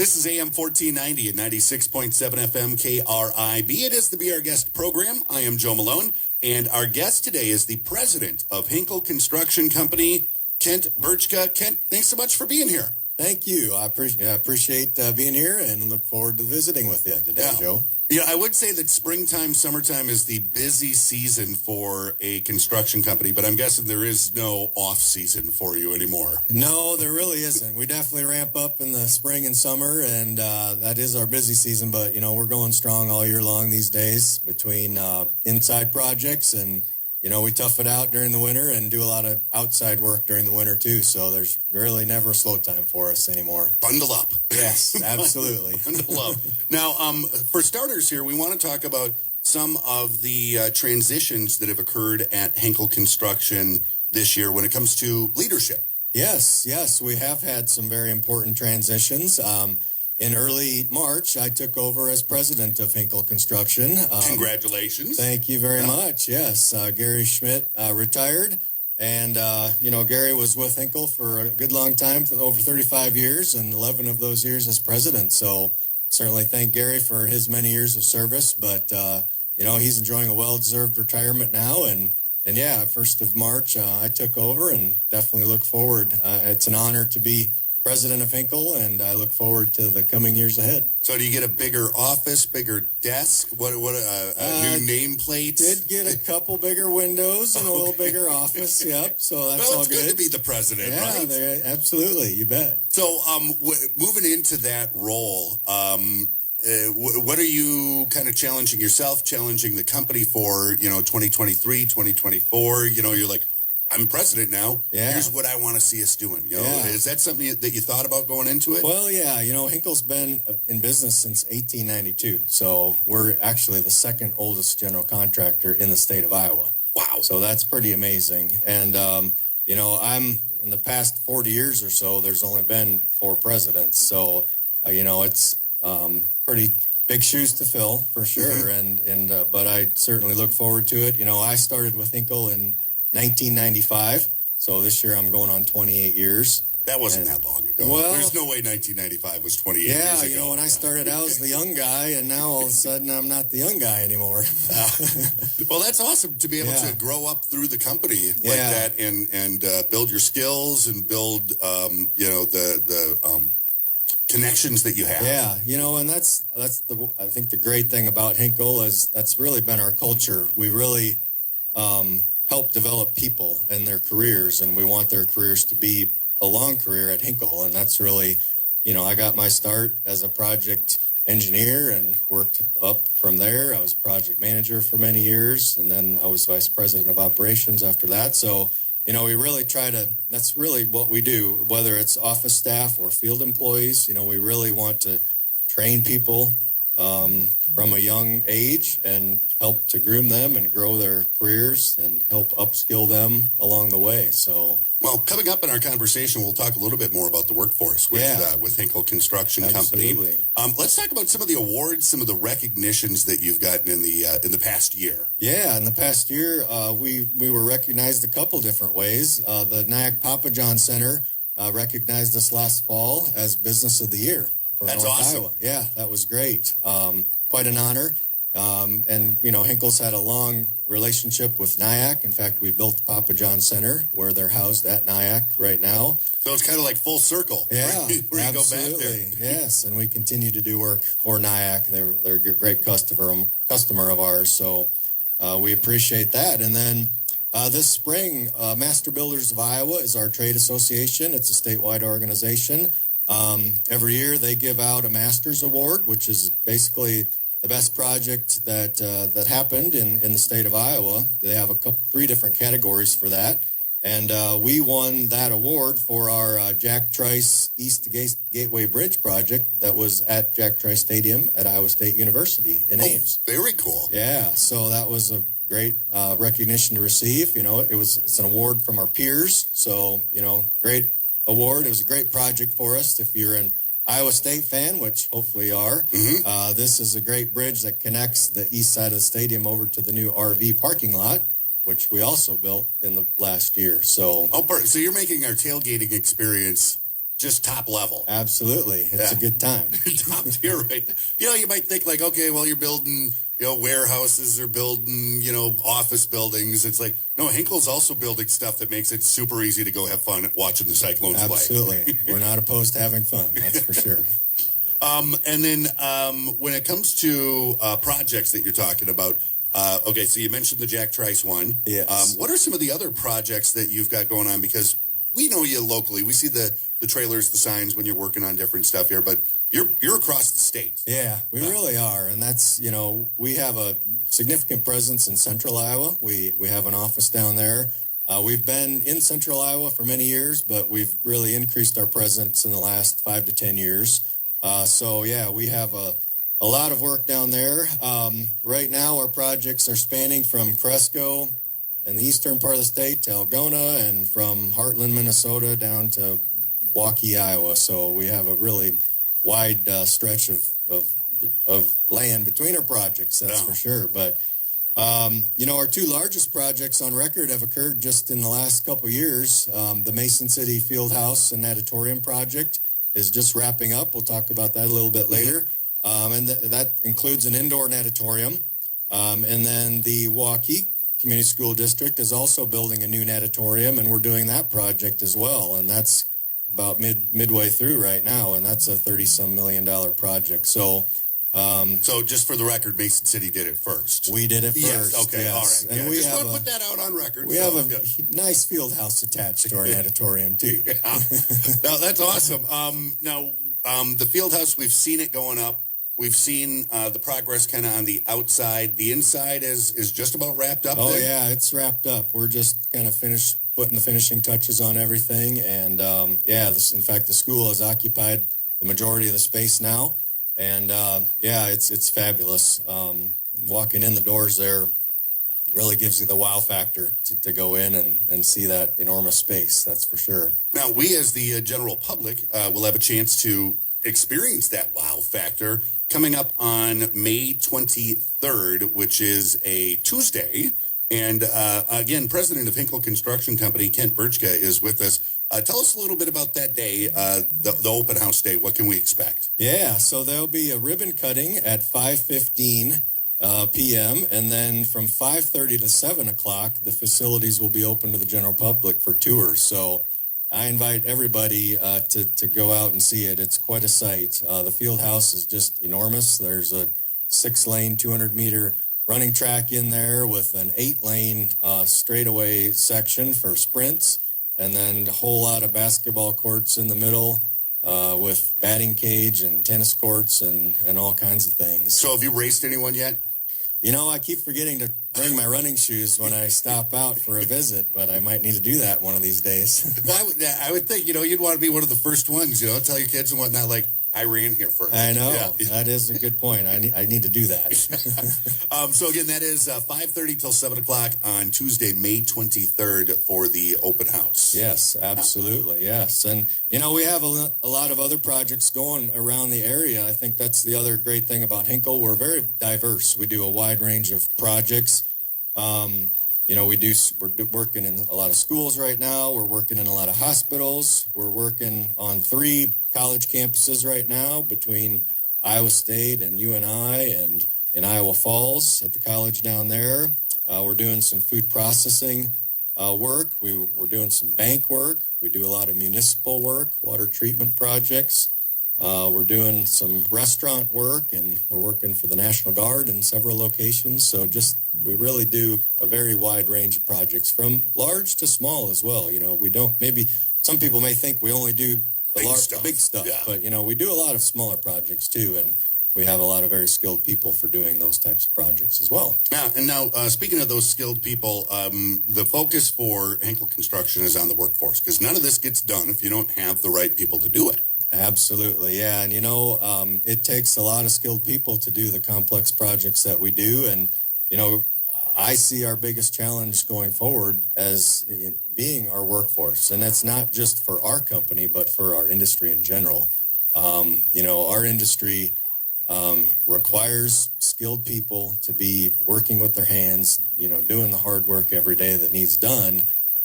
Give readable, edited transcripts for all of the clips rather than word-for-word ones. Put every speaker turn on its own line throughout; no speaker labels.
This is AM 1490 and 96.7 FM KRIB. It is the Be Our Guest program. I am Joe Malone, and our guest today is the president of Henkel Construction Company, Kent Brcka. Kent, thanks so much for being here.
Thank you. I appreciate being here and look forward to visiting with you today, Joe.
Yeah, I would say that springtime, summertime is the busy season for a construction company, but I'm guessing there is no off season for you anymore.
No, there really isn't. We definitely ramp up in the spring and summer, and that is our busy season, but, we're going strong all year long these days between inside projects and, we tough it out during the winter and do a lot of outside work during the winter, too, so there's really never a slow time for us anymore.
Bundle up.
Yes, absolutely.
Bundle up. Now, for starters here, we want to talk about some of the transitions that have occurred at Henkel Construction this year when it comes to leadership.
Yes, we have had some very important transitions. In early March, I took over as president of Henkel Construction.
Congratulations.
Thank you very much. Yes, Gary Schmidt retired, and, Gary was with Henkel for a good long time, for over 35 years, and 11 of those years as president. So certainly thank Gary for his many years of service, but, he's enjoying a well-deserved retirement now, and 1st of March, I took over and definitely look forward. It's an honor to be president of Henkel, and I look forward to the coming years ahead.
So do you get a bigger office, bigger desk? What a new nameplate?
Did get a couple bigger windows and a little bigger office, yep. So that's all
it's good to be the president, right?
Yeah, absolutely, you bet.
So moving into that role, what are you kind of challenging yourself, challenging the company for, 2023, 2024? You're like, I'm president now. Yeah. Here's what I want to see us doing. Is that something that you thought about going into it?
Well, yeah. Henkel's been in business since 1892. So we're actually the second oldest general contractor in the state of Iowa.
Wow.
So that's pretty amazing. And, I'm in the past 40 years or so, there's only been 4 presidents. So, it's pretty big shoes to fill for sure. Mm-hmm. But I certainly look forward to it. I started with Henkel in 1995, so this year I'm going on 28 years.
That wasn't that long ago. Well, there's no way 1995 was 28 years ago.
Yeah, when I started out as the young guy, and now all of a sudden I'm not the young guy anymore.
Well, that's awesome to be able to grow up through the company like that and build your skills and build, the connections that you have.
Yeah, and that's I think the great thing about Henkel is that's really been our culture. We really help develop people and their careers, and we want their careers to be a long career at Henkel, and that's really, I got my start as a project engineer and worked up from there. I was a project manager for many years, and then I was vice president of operations after that. So, we really that's really what we do, whether it's office staff or field employees. We really want to train people from a young age and help to groom them and grow their careers and help upskill them along the way. So,
well, coming up in our conversation, we'll talk a little bit more about the workforce with Henkel Construction Company. Let's talk about some of the awards, some of the recognitions that you've gotten in the past year.
Yeah, in the past year, we were recognized a couple different ways. The Nyack Papa John Center recognized us last fall as Business of the Year.
That's awesome.
Iowa. Yeah, that was great. Quite an honor. And, Henkel's had a long relationship with Nyack. In fact, we built the Papa John Center where they're housed at Nyack right now.
So it's kind of like full circle.
Yeah,
where you go back there.
Yes, and we continue to do work for Nyack. They're a great customer of ours. So we appreciate that. And then this spring, Master Builders of Iowa is our trade association. It's a statewide organization. Every year they give out a Masters Award, which is basically the best project that happened in the state of Iowa. They have 3 different categories for that. And we won that award for our Jack Trice East Gateway Bridge project that was at Jack Trice Stadium at Iowa State University in Ames.
Very cool.
Yeah, so that was a great recognition to receive. It's an award from our peers. So, great award. It was a great project for us. If you're an Iowa State fan, which hopefully you are, this is a great bridge that connects the east side of the stadium over to the new RV parking lot, which we also built in the last year. So,
so you're making our tailgating experience just top level.
Absolutely. It's a good time.
Top tier, right? You might think like, okay, well, you're building, warehouses or building, office buildings. It's like, no, Henkel's also building stuff that makes it super easy to go have fun watching the Cyclones play.
Absolutely. We're not opposed to having fun. That's for sure.
And then when it comes to projects that you're talking about, okay, so you mentioned the Jack Trice one.
Yes.
What are some of the other projects that you've got going on? Because we know you locally. We see the trailers, the signs when you're working on different stuff here, but you're across the state.
Yeah, we really are. And that's, we have a significant presence in central Iowa. We have an office down there. We've been in central Iowa for many years, but we've really increased our presence in the last 5 to 10 years. We have a lot of work down there. Right now, our projects are spanning from Cresco in the eastern part of the state to Algona, and from Heartland, Minnesota, down to Waukee, Iowa. So we have a really wide stretch of land between our projects, that's for sure. But, our two largest projects on record have occurred just in the last couple of years. The Mason City Fieldhouse and Natatorium project is just wrapping up. We'll talk about that a little bit later. And that includes an indoor natatorium. And then the Waukee Community School District is also building a new natatorium, and we're doing that project as well. And that's about midway through right now, and that's a $30-some million project. So just for the record, Mason City did it first.
We did it first.
Yes, okay,
yes. All right.
And we
just
have
want to put that out on record.
We have a nice field house attached to our natatorium too.
No, that's awesome. The field house, we've seen it going up. We've seen the progress kind of on the outside. The inside is just about wrapped up.
Oh, yeah, it's wrapped up. We're just kind of putting the finishing touches on everything. And, in fact, the school has occupied the majority of the space now. And, it's fabulous. Walking in the doors there really gives you the wow factor to go in and see that enormous space, that's for sure.
Now, we as the general public will have a chance to experience that wow factor coming up on May 23rd, which is a Tuesday. And again, president of Henkel Construction Company, Kent Brcka, is with us. Tell us a little bit about that day, the open house day. What can we expect?
Yeah, so there'll be a ribbon cutting at 5:15 p.m. And then from 5:30 to 7 o'clock, the facilities will be open to the general public for tours. So I invite everybody to go out and see it. It's quite a sight. The field house is just enormous. There's a 6-lane, 200-meter running track in there with an 8-lane straightaway section for sprints, and then a whole lot of basketball courts in the middle with batting cage and tennis courts and all kinds of things.
So have you raced anyone yet?
I keep forgetting to bring my running shoes when I stop out for a visit, but I might need to do that one of these days.
I would think, you'd want to be one of the first ones, tell your kids and whatnot, like, I ran here first.
I know. Yeah. That is a good point. I need to do that.
So again, that is 5:30 till 7 o'clock on Tuesday, May 23rd for the open house.
Yes, absolutely. Yes. And, we have a lot of other projects going around the area. I think that's the other great thing about Henkel. We're very diverse. We do a wide range of projects. We're working in a lot of schools right now. We're working in a lot of hospitals. We're working on 3 college campuses right now between Iowa State and UNI and in Iowa Falls at the college down there. We're doing some food processing work. We're doing some bank work. We do a lot of municipal work, water treatment projects. We're doing some restaurant work, and we're working for the National Guard in several locations. So we really do a very wide range of projects, from large to small as well. We don't, maybe some people may think we only do the big stuff, yeah. But, we do a lot of smaller projects too, and we have a lot of very skilled people for doing those types of projects as well. Yeah,
and now, speaking of those skilled people, the focus for Henkel Construction is on the workforce, because none of this gets done if you don't have the right people to do it.
Absolutely, yeah. And, it takes a lot of skilled people to do the complex projects that we do. And, I see our biggest challenge going forward as being our workforce. And that's not just for our company, but for our industry in general. Our industry requires skilled people to be working with their hands, doing the hard work every day that needs done.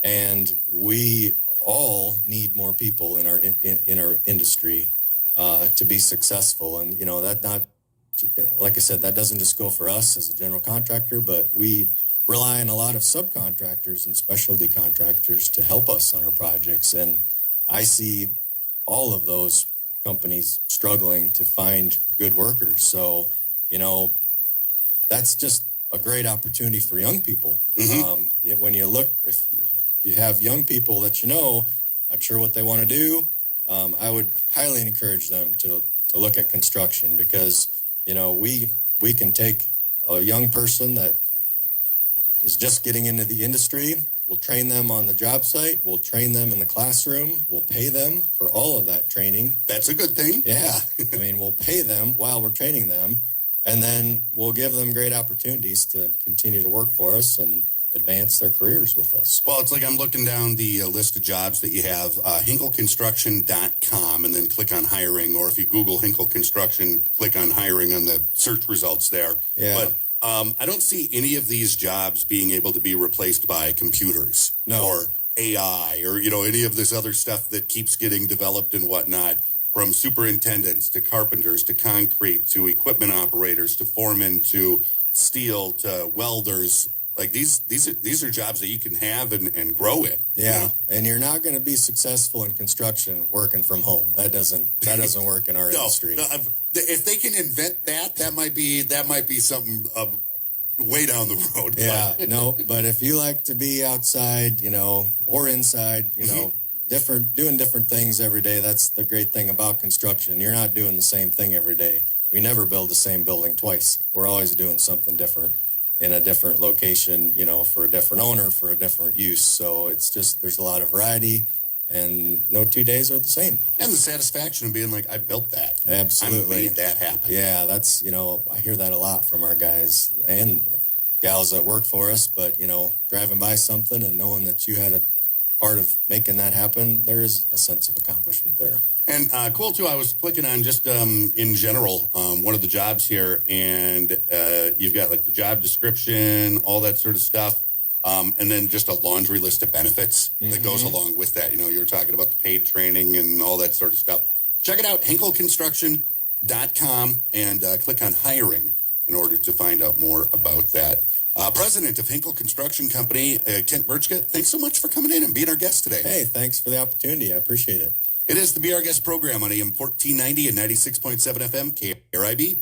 And we all need more people in our industry to be successful. And, that not, like I said, that doesn't just go for us as a general contractor, but we rely on a lot of subcontractors and specialty contractors to help us on our projects. And I see all of those companies struggling to find good workers. So, that's just a great opportunity for young people. Mm-hmm. When you look, if you have young people that not sure what they want to do, I would highly encourage them to look at construction, because, we can take a young person that is just getting into the industry. We'll train them on the job site. We'll train them in the classroom. We'll pay them for all of that training.
That's a good thing.
Yeah. We'll pay them while we're training them, and then we'll give them great opportunities to continue to work for us and advance their careers with us.
Well, it's like I'm looking down the list of jobs that you have, henkelconstruction.com, and then click on hiring, or if you Google Henkel Construction, click on hiring on the search results there.
Yeah.
But I don't see any of these jobs being able to be replaced by computers or AI or, any of this other stuff that keeps getting developed and whatnot, from superintendents to carpenters to concrete to equipment operators to foremen to steel to welders. Like these are jobs that you can have and grow in.
Yeah, and you're not going to be successful in construction working from home. That doesn't work in our industry.
No, if they can invent that might be something way down the road.
Yeah, but if you like to be outside, or inside, doing different things every day, that's the great thing about construction. You're not doing the same thing every day. We never build the same building twice. We're always doing something different in a different location, for a different owner, for a different use. So it's just, there's a lot of variety, and no 2 days are the same.
And the satisfaction of being like, I built that.
Absolutely.
I made that happen.
Yeah, that's, I hear that a lot from our guys and gals that work for us, but, driving by something and knowing that you had a part of making that happen, there is a sense of accomplishment there.
And cool, too, I was clicking on just in general one of the jobs here, and you've got like the job description, all that sort of stuff, and then just a laundry list of benefits that goes along with that. You were talking about the paid training and all that sort of stuff. Check it out, henkelconstruction.com, and click on hiring in order to find out more about that. President of Henkel Construction Company, Kent Brcka, thanks so much for coming in and being our guest today.
Hey, thanks for the opportunity. I appreciate it.
It is the Be Our Guest program on AM 1490 and 96.7 FM, KRIB.